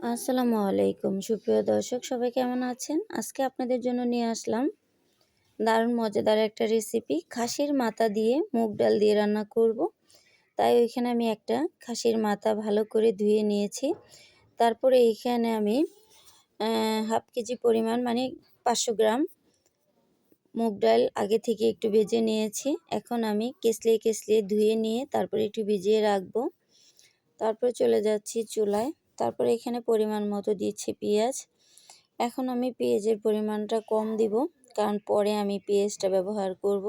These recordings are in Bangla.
আসসালামু আলাইকুম সুপ্রিয় দর্শক, সবাই কেমন আছেন? আজকে আপনাদের জন্য নিয়ে আসলাম দারুণ মজাদার একটা রেসিপি। খাসির মাথা দিয়ে মুগ ডাল দিয়ে রান্না করব। তাই ওইখানে আমি একটা খাসির মাথা ভালো করে ধুয়ে নিয়েছি। তারপরে এইখানে আমি হাফ কেজি পরিমাণ মানে 500 গ্রাম মুগ ডাল আগে থেকে একটু ভেজে নিয়েছি। এখন আমি কেচলিয়ে ধুয়ে নিয়ে তারপরে একটু ভিজিয়ে রাখবো। তারপরে চলে যাচ্ছি চুলায়। তারপরে এখানে পরিমাণ মতো দিচ্ছি পেঁয়াজ। এখন আমি পেঁয়াজের পরিমাণটা কম দিব, কারণ পরে আমি পেঁয়াজটা ব্যবহার করব।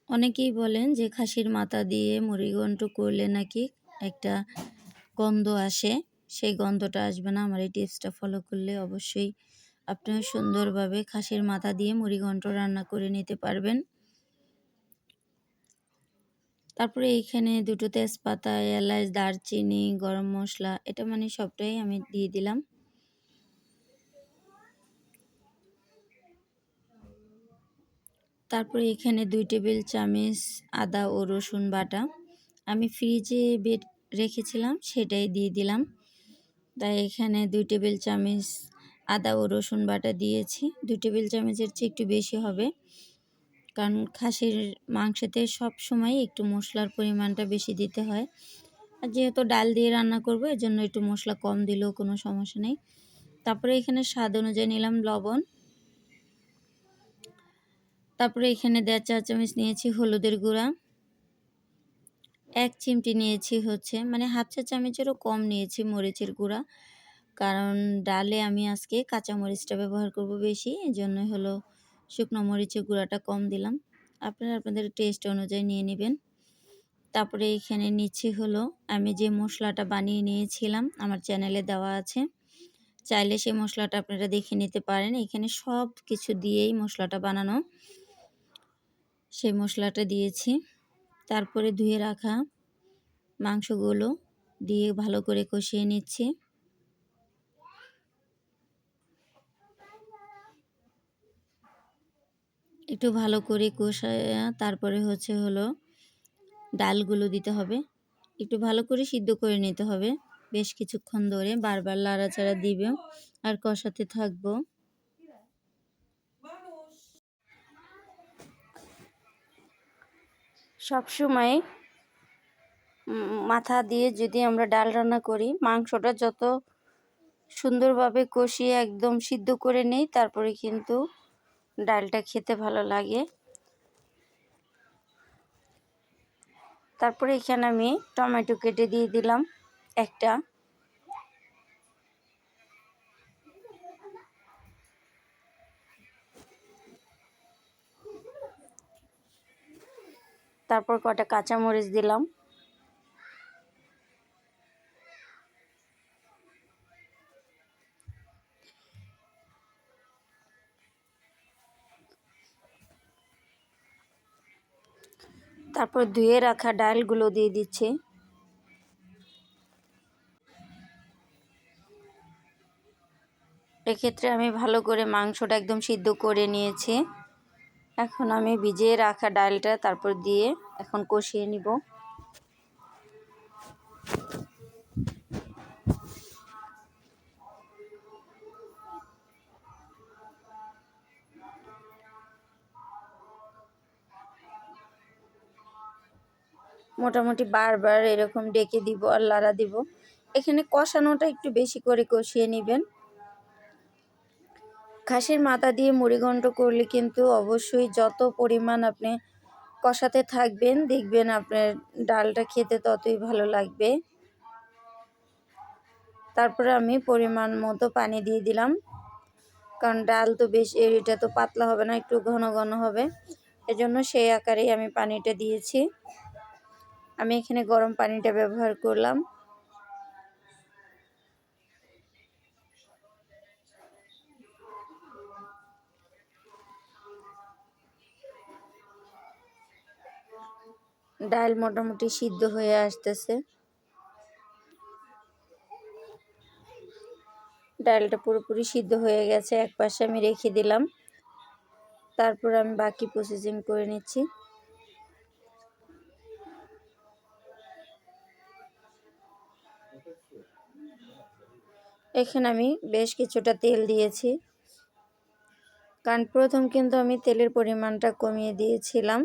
অনেকেই বলেন যে খাসির মাথা দিয়ে মুড়িঘণ্ট করলে নাকি একটা গন্ধ আসে, সেই গন্ধটা আসবে না। আমার এই টিপসটা ফলো করলে অবশ্যই আপনারা সুন্দরভাবে খাসির মাথা দিয়ে মুড়িঘণ্ট রান্না করে নিতে পারবেন। তারপরে এইখানে দুটো তেজপাতা, এলাচ, দারচিনি, গরম মশলা এটা মানে সবটাই আমি দিয়ে দিলাম। তারপরে এখানে 2 টেবিল চামচ আদা ও রসুন বাটা আমি ফ্রিজে রেখেছিলাম, সেটাই দিয়ে দিলাম। তাই এখানে 2 টেবিল চামচ আদা ও রসুন বাটা দিয়েছি। 2 টেবিল চামচের চেয়ে একটু বেশি হবে, কারণ খাসির মাংসেতে সব সময় একটু মশলার পরিমাণটা বেশি দিতে হয়। আর যেহেতু ডাল দিয়ে রান্না করব, এজন্য একটু মশলা কম দিলেও কোনো সমস্যা নেই। তারপরে এখানে স্বাদ অনুযায়ী নিলাম লবণ। তারপরে এখানে 1.5 চা চামচ নিয়েছি হলুদের গুঁড়া, 1 চিমটি নিয়েছি মানে হাফ চা চামচেরও কম নিয়েছি মরিচের গুঁড়া, কারণ ডালে আমি আজকে কাঁচা মরিচটা ব্যবহার করব বেশি, এজন্যই শুকনো মরিচের গুঁড়াটা কম দিলাম। আপনারা আপনাদের টেস্ট অনুযায়ী নিয়ে নেবেন। তারপরে এখানে নিচ্ছি আমি যে মশলাটা বানিয়ে নিয়েছিলাম, আমার চ্যানেলে দেওয়া আছে, চাইলে সেই মশলাটা আপনারা দেখে নিতে পারেন। এখানে সব কিছু দিয়েই মশলাটা বানানো। সেই মশলাটা দিয়েছি। তারপরে ধুয়ে রাখা মাংসগুলো দিয়ে ভালো করে কষিয়ে নিচ্ছি। একটু ভালো করে কষায় তারপরে ডালগুলো দিতে হবে। একটু ভালো করে সিদ্ধ করে নিতে হবে। বেশ কিছুক্ষণ ধরে বারবার নাড়াচাড়া দিবে আর কষাতে থাকবো। সবসময় মাথা দিয়ে যদি আমরা ডাল রান্না করি, মাংসটা যত সুন্দরভাবে কষিয়ে একদম সিদ্ধ করে নেই, তারপরে কিন্তু ডালটা খেতে ভালো লাগে। তারপরে এখানে আমি টমেটো কেটে দিয়ে দিলাম একটা। তারপর কটা কাঁচামরিচ দিলাম। তারপর ধুয়ে রাখা ডালগুলো দিয়ে দিচ্ছি। এক্ষেত্রে আমি ভালো করে মাংসটা একদম সিদ্ধ করে নিয়েছি। এখন আমি ভিজিয়ে রাখা ডালটা তারপর দিয়ে এখন কষিয়ে নিব। মোটামুটি বারবার এরকম ডেকে দিব আর লাড়া দিব। এখানে কষানোটা একটু বেশি করে কষিয়ে নেবেন। খাসির মাথা দিয়ে মুড়িঘণ্ট করলে কিন্তু অবশ্যই যত পরিমাণ আপনি কষাতে থাকবেন, দেখবেন আপনার ডালটা খেতে ততই ভালো লাগবে। তারপরে আমি পরিমাণ মতো পানি দিয়ে দিলাম, কারণ ডাল তো বেশি, এটা তো পাতলা হবে না, একটু ঘন ঘন হবে, এজন্য সেই আকারেই আমি পানিটা দিয়েছি। আমি এখানে গরম পানিটা ব্যবহার করলাম। ডাল মোটামুটি সিদ্ধ হয়ে আসতেছে। ডালটা পুরোপুরি সিদ্ধ হয়ে গেছে, এক পাশে আমি রেখে দিলাম। তারপর আমি বাকি প্রসেসিং করে নিচ্ছি। এখানে আমি বেশ কিছুটা তেল দিয়েছি, কারণ প্রথম কিন্তু আমি তেলের পরিমাণটা কমিয়ে দিয়েছিলাম,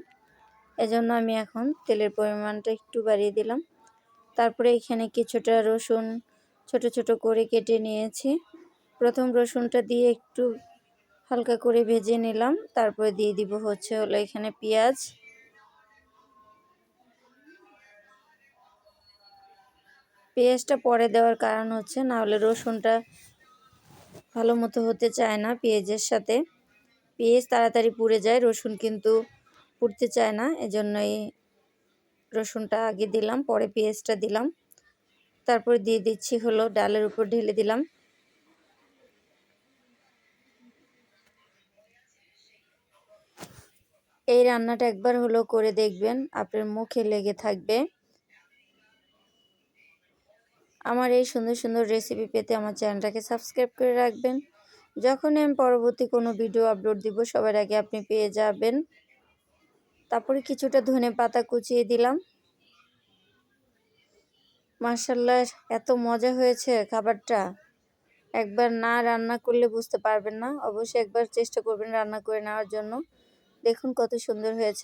এজন্য আমি এখন তেলের পরিমাণটা একটু বাড়িয়ে দিলাম। তারপরে এখানে কিছুটা রসুন ছোট ছোট করে কেটে নিয়েছি। প্রথম রসুনটা দিয়ে একটু হালকা করে ভেজে নিলাম, তারপরে দিয়ে দিব হলো এখানে পেঁয়াজ। পেঁয়াজটা পরে দেওয়ার কারণ হচ্ছে, না হলে রসুনটা ভালো মতো হতে চায় না পেঁয়াজের সাথে। পেঁয়াজ তাড়াতাড়ি পুড়ে যায়, রসুন কিন্তু পুড়তে চায় না, এজন্যই রসুনটা আগে দিলাম, পরে পেঁয়াজটা দিলাম। তারপরে দিয়ে দিচ্ছি হলো ডালের উপর ঢেলে দিলাম। এই রান্নাটা একবার হলো করে দেখবেন, আপনার মুখে লেগে থাকবে। আমার এই সুন্দর সুন্দর রেসিপি পেতে আমার চ্যানেলটাকে সাবস্ক্রাইব করে রাখবেন। যখনই আমি পরবর্তী কোনো ভিডিও আপলোড দিব সবার আগে আপনি পেয়ে যাবেন। তারপরে কিছুটা ধনেপাতা কুচিয়ে দিলাম। মাশাআল্লাহ, এত মজা হয়েছে খাবারটা, একবার না রান্না করলে বুঝতে পারবেন না। অবশ্যই একবার চেষ্টা করবেন রান্না করে নেওয়ার জন্য। দেখুন কত সুন্দর হয়েছে।